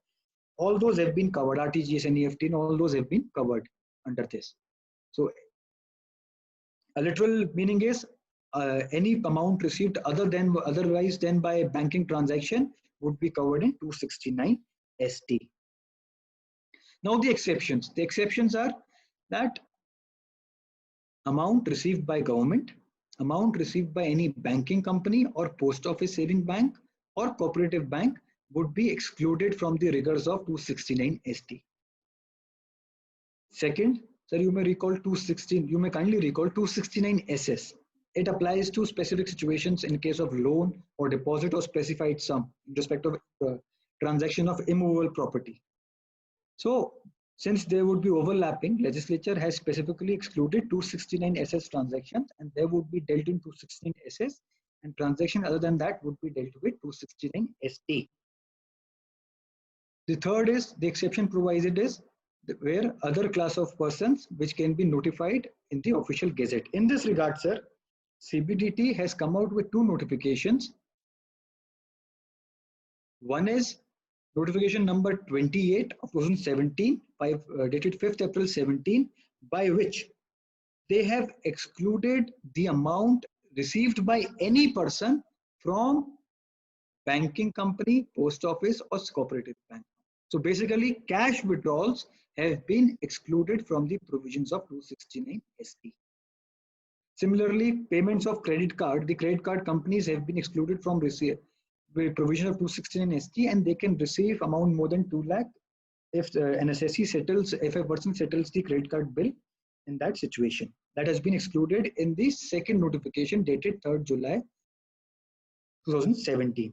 All those have been covered, RTGS, NEFT, and all those have been covered under this. So a literal meaning is any amount received otherwise than by a banking transaction would be covered in 269 ST. Now the exceptions. The exceptions are that amount received by government, amount received by any banking company or post office saving bank or cooperative bank would be excluded from the rigors of 269 ST. Second, sir, you may kindly recall 269 SS. It applies to specific situations in case of loan or deposit or specified sum in respect of transaction of immovable property. So, since there would be overlapping, legislature has specifically excluded 269 SS transactions, and they would be dealt in 269 SS, and transaction other than that would be dealt with 269 ST. The third is the exception provided is where other class of persons which can be notified in the official gazette. In this regard, sir, CBDT has come out with 2 notifications. One is notification number 28 of 2017, dated 5th April 17, by which they have excluded the amount received by any person from banking company, post office, or cooperative bank. So basically, cash withdrawals have been excluded from the provisions of 269 ST. Similarly, payments of credit card, the credit card companies have been excluded from provision of 269 ST, and they can receive amount more than 2 lakh if an assessee settles, if a person settles the credit card bill in that situation. That has been excluded in the second notification dated 3rd July 2017.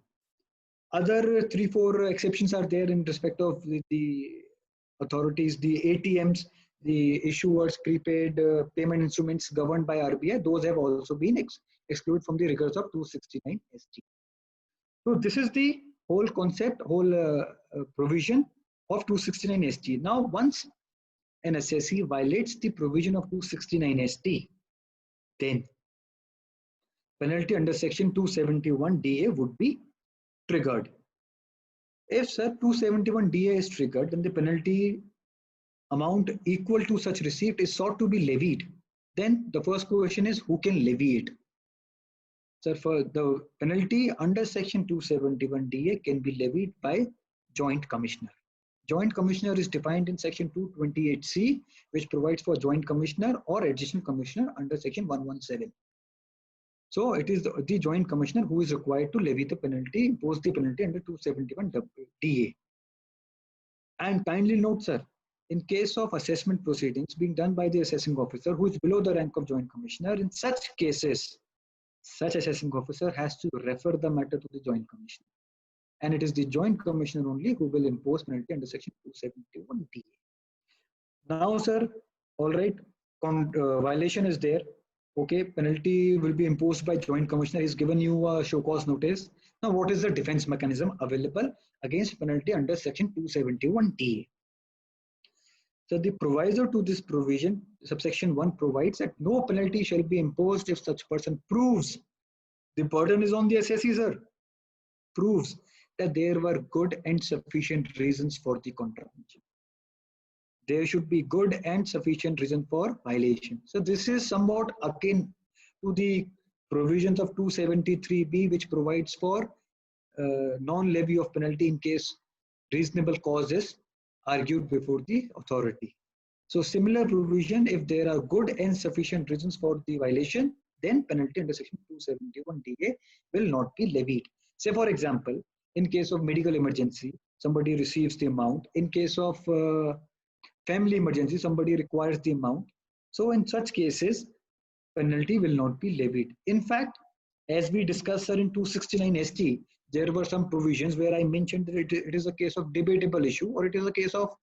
Other 3-4 exceptions are there in respect of the authorities, the ATMs, the issuers, prepaid payment instruments governed by RBI. Those have also been excluded from the rigors of 269 ST. So this is the whole concept, whole provision of 269 ST. Now, once an assessee violates the provision of 269 ST, then penalty under section 271 DA would be triggered. If sir 271 DA is triggered, then the penalty amount equal to such receipt is sought to be levied. Then the first question is, who can levy it? Sir, for the penalty under section 271 DA can be levied by joint commissioner. Joint commissioner is defined in section 228C, which provides for joint commissioner or additional commissioner under section 117. So it is the joint commissioner who is required to levy the penalty, impose the penalty under 271 DA. And kindly note, sir, in case of assessment proceedings being done by the assessing officer who is below the rank of joint commissioner, in such cases, such assessing officer has to refer the matter to the joint commissioner. And it is the joint commissioner only who will impose penalty under section 271 DA. Now, sir, all right, violation is there. Okay, penalty will be imposed by joint commissioner. He's given you a show cause notice. Now, what is the defense mechanism available against penalty under section 271 DA? So the proviso to this provision, subsection 1 provides that no penalty shall be imposed if such person proves, the burden is on the assessee, sir, proves that there were good and sufficient reasons for the contravention. There should be good and sufficient reason for violation. So this is somewhat akin to the provisions of 273B, which provides for non-levy of penalty in case reasonable cause is argued before the authority. So similar provision, if there are good and sufficient reasons for the violation, then penalty under section 271 DA will not be levied. Say for example, in case of medical emergency, somebody receives the amount. In case of family emergency, somebody requires the amount. So in such cases, penalty will not be levied. In fact, as we discussed, sir, in 269 ST, there were some provisions where I mentioned that it is a case of debatable issue, or it is a case of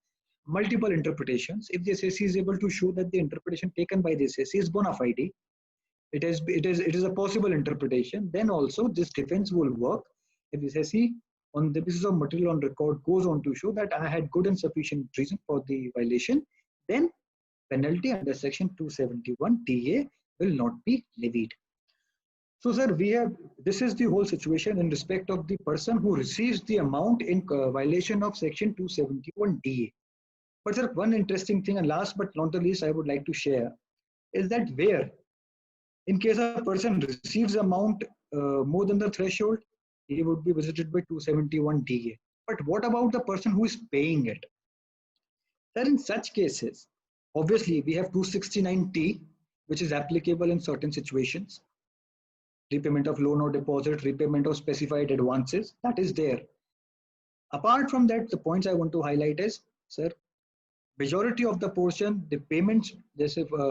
multiple interpretations. If the assessee is able to show that the interpretation taken by the assessee is bona fide, it is a possible interpretation, then also this defense will work. If the assessee on the basis of material on record goes on to show that I had good and sufficient reason for the violation, then penalty under section 271 DA will not be levied. So sir, this is the whole situation in respect of the person who receives the amount in violation of section 271 DA. But sir, one interesting thing, and last but not the least I would like to share, is that where in case a person receives amount more than the threshold, he would be visited by 271 DA. But what about the person who is paying it? Sir, in such cases, obviously we have 269T, which is applicable in certain situations. Repayment of loan or deposit, repayment of specified advances, that is there. Apart from that, the points I want to highlight is, sir, majority of the portion, the payments,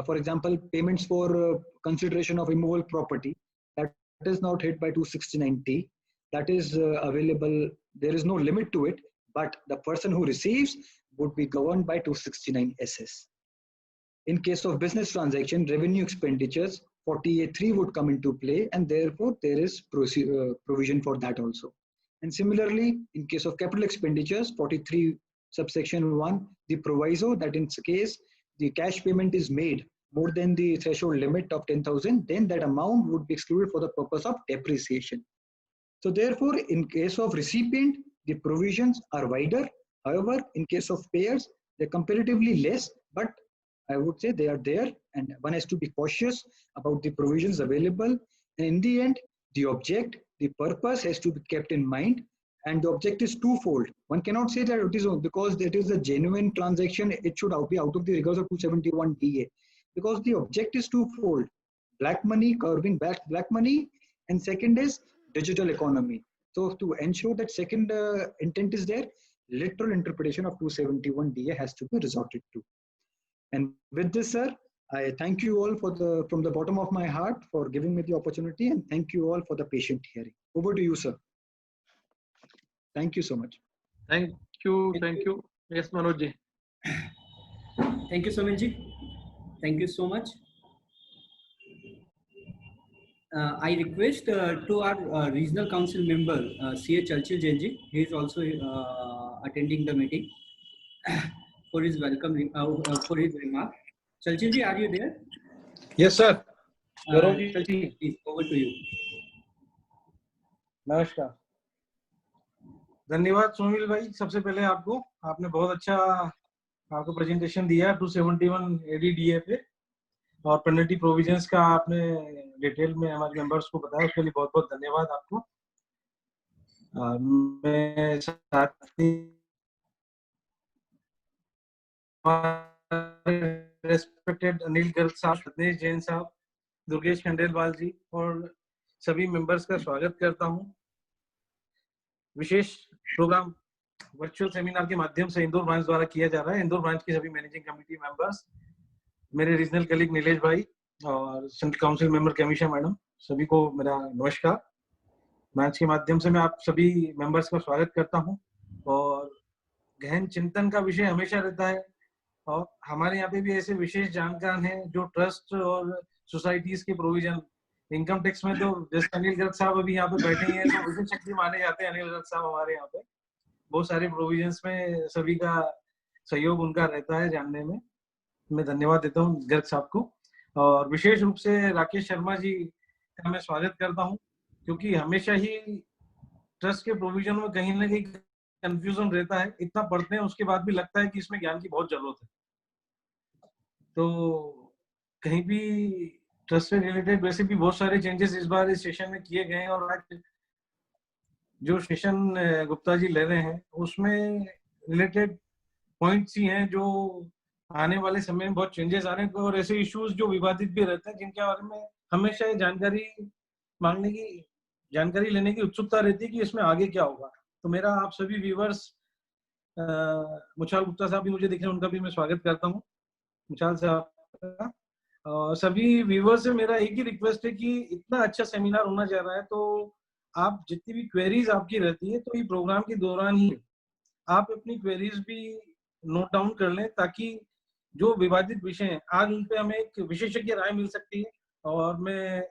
for example, payments for consideration of immovable property, that is not hit by 269T. That is available, there is no limit to it, but the person who receives would be governed by 269 SS. In case of business transaction, revenue expenditures 40A3 would come into play, and therefore there is provision for that also. And similarly, in case of capital expenditures, 43 subsection 1, the proviso that in case the cash payment is made more than the threshold limit of 10,000, then that amount would be excluded for the purpose of depreciation. So therefore, in case of recipient, the provisions are wider. However, in case of payers, they're comparatively less, but I would say they are there, and one has to be cautious about the provisions available. And in the end, the object, the purpose has to be kept in mind, and the object is twofold. One cannot say that it is because that is a genuine transaction, it should be out of the rigors of 271DA, because the object is twofold: black money, curbing back black money, and second is digital economy. So to ensure that second intent is there, literal interpretation of 271DA has to be resorted to. And with this, sir, I thank you all from the bottom of my heart for giving me the opportunity, and thank you all for the patient hearing. Over to you, sir. Thank you so much. Thank you. Yes, Manoj ji. Thank you, Somil ji. Thank you so much. I request to our regional council member, C.A. Chalchil Jain ji. He is also attending the meeting for his welcome for his remark. Chalchil ji, are you there? Yes, sir. Chalchil, please, over to you. नमस्कार, धन्यवाद सुनील भाई। सबसे पहले आपने बहुत अच्छा आपको presentation दिया 271 ADDA पे, और पेनल्टी प्रोविजंस का आपने डिटेल में हमारे मेंबर्स को बताया, उसके लिए बहुत बहुत धन्यवाद आपको। मैं साथ ही रेस्पेक्टेड अनिल गर्ग साहब, रत्नेश जैन साहब, दुर्गेश खंडेलवाल जी और सभी मेंबर्स का स्वागत करता हूं। विशेष प्रोग्राम वर्चुअल सेमिनार के माध्यम से इंदौर ब्रांच द्वारा किया जा रहा है। इंदौर ब्रांच के सभी मैनेजिंग कमेटी मेंबर्स, मेरे रीजनल कलीग नीलेश भाई और सेंट्रल काउंसिल मेंबर कमीशा मैडम, सभी को मेरा नमस्कार। ब्रांच के माध्यम से मैं आप सभी मेंबर्स का स्वागत करता हूं। और गहन चिंतन का विषय हमेशा रहता है, और हमारे यहाँ पे भी ऐसे विशेष जानकार हैं जो ट्रस्ट और सोसाइटीज के प्रोविजन, इनकम टैक्स में तो जैसे अनिल गर्ग साहब अभी यहाँ पे बैठे हैं तो विशेष शक्ति माने जाते हैं अनिल गर्ग साहब हमारे यहाँ पे। बहुत सारे प्रोविजंस में सभी का सहयोग उनका रहता है जानने में। मैं धन्यवाद देता हूँ गर्ग साहब को, और विशेष रूप से राकेश शर्मा जी का मैं स्वागत करता हूँ, क्योंकि हमेशा ही ट्रस्ट के प्रोविजन में कहीं ना कहीं कंफ्यूजन रहता है। इतना पढ़ते हैं उसके बाद भी लगता है कि इसमें ज्ञान की बहुत जरूरत है। तो कहीं भी ट्रस्ट से रिलेटेड वैसे भी बहुत सारे चेंजेस इस बार इस सेशन में किए गए हैं, और आज जो सेशन गुप्ता जी ले रहे हैं उसमें रिलेटेड पॉइंट्स ही हैं जो आने वाले समय में बहुत चेंजेस आ रहे हैं, और ऐसे इश्यूज जो विवादित भी रहते हैं जिनके बारे में हमेशा जानकारी लेने की उत्सुकता रहती है कि इसमें आगे क्या होगा। तो मेरा आप सभी व्यूवर्स, मुछाल गुप्ता साहब भी मुझे दिख रहे हैं, उनका भी मैं स्वागत करता हूँ, मुछाल साहब का। सभी व्यूवर्स से मेरा एक ही रिक्वेस्ट है कि इतना अच्छा सेमिनार होना जा रहा है, तो आप जितनी भी क्वेरीज आपकी रहती है तो ये प्रोग्राम के दौरान ही आप अपनी क्वेरीज भी नोट डाउन कर लें, ताकि जो विवादित विषय हैं आज उन पे हमें एक विशेषज्ञ राय मिल सकती है। और मैं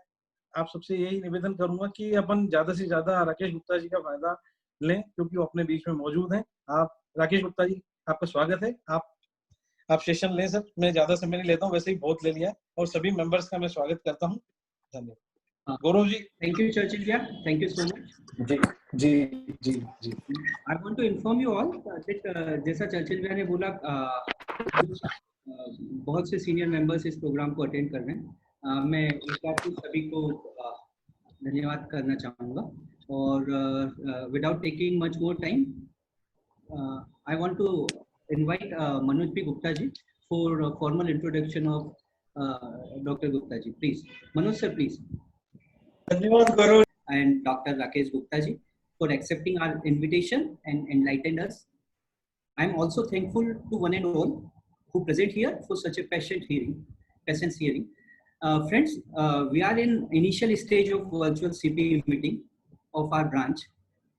आप सबसे यही निवेदन करूंगा कि अपन ज्यादा से ज्यादा राकेश गुप्ता जी का फायदा लें, क्योंकि वो अपने बीच में मौजूद हैं। आप राकेश गुप्ता जी, आपका स्वागत है। आप सेशन लें सर, मैं ज्यादा समय नहीं लेता हूँ, वैसे ही बहुत ले लिया, और सभी मेंबर्स का मैं स्वागत करता हूँ। धन्यवाद। Gaurav ji. Thank you, Churchill ji. Thank you so much. जी। I want to inform you all that जैसा चर्चिल जी ने बोला, बहुत से सीनियर मेंबर्स इस प्रोग्राम को अटेंड कर रहे हैं। मैं एक बार फिर सभी को धन्यवाद करना चाहूँगा, और without taking much more time, I want to invite Manoj P. Gupta ji for a formal introduction of Dr. Gupta ji. Please, Manoj sir, please. धन्यवाद गौरव। And Dr. Rakesh Gupta ji for accepting our invitation and enlightened us. I am also thankful to one and all who present here for such a patient hearing. Friends, we are in initial stage of virtual CP meeting of our branch.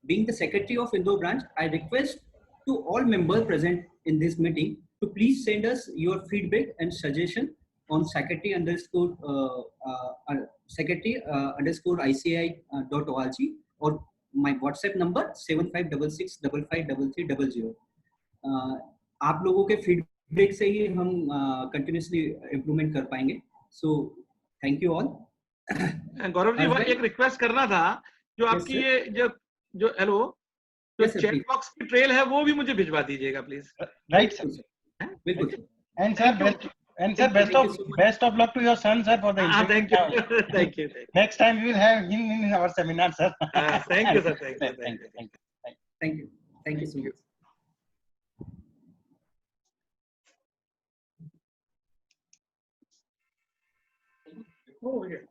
Being the secretary of Indore branch, I request to all members present in this meeting to please send us your feedback and suggestion on secretary_ICI.org or my WhatsApp number 7566553300. आप लोगों के feedback से ही हम continuously improvement कर पाएंगे. So thank you all. Gaurav ji एक request करना था, जो आपकी ये जो हेलो जो चैट बॉक्स की ट्रेल है वो भी मुझे भिजवा दीजिएगा प्लीज. राइट सर, बिल्कुल. And sir best of luck to your son sir for the thank you. Next time we will have him in our seminar sir. Thank you sir. Thank you so much. Oh, yeah.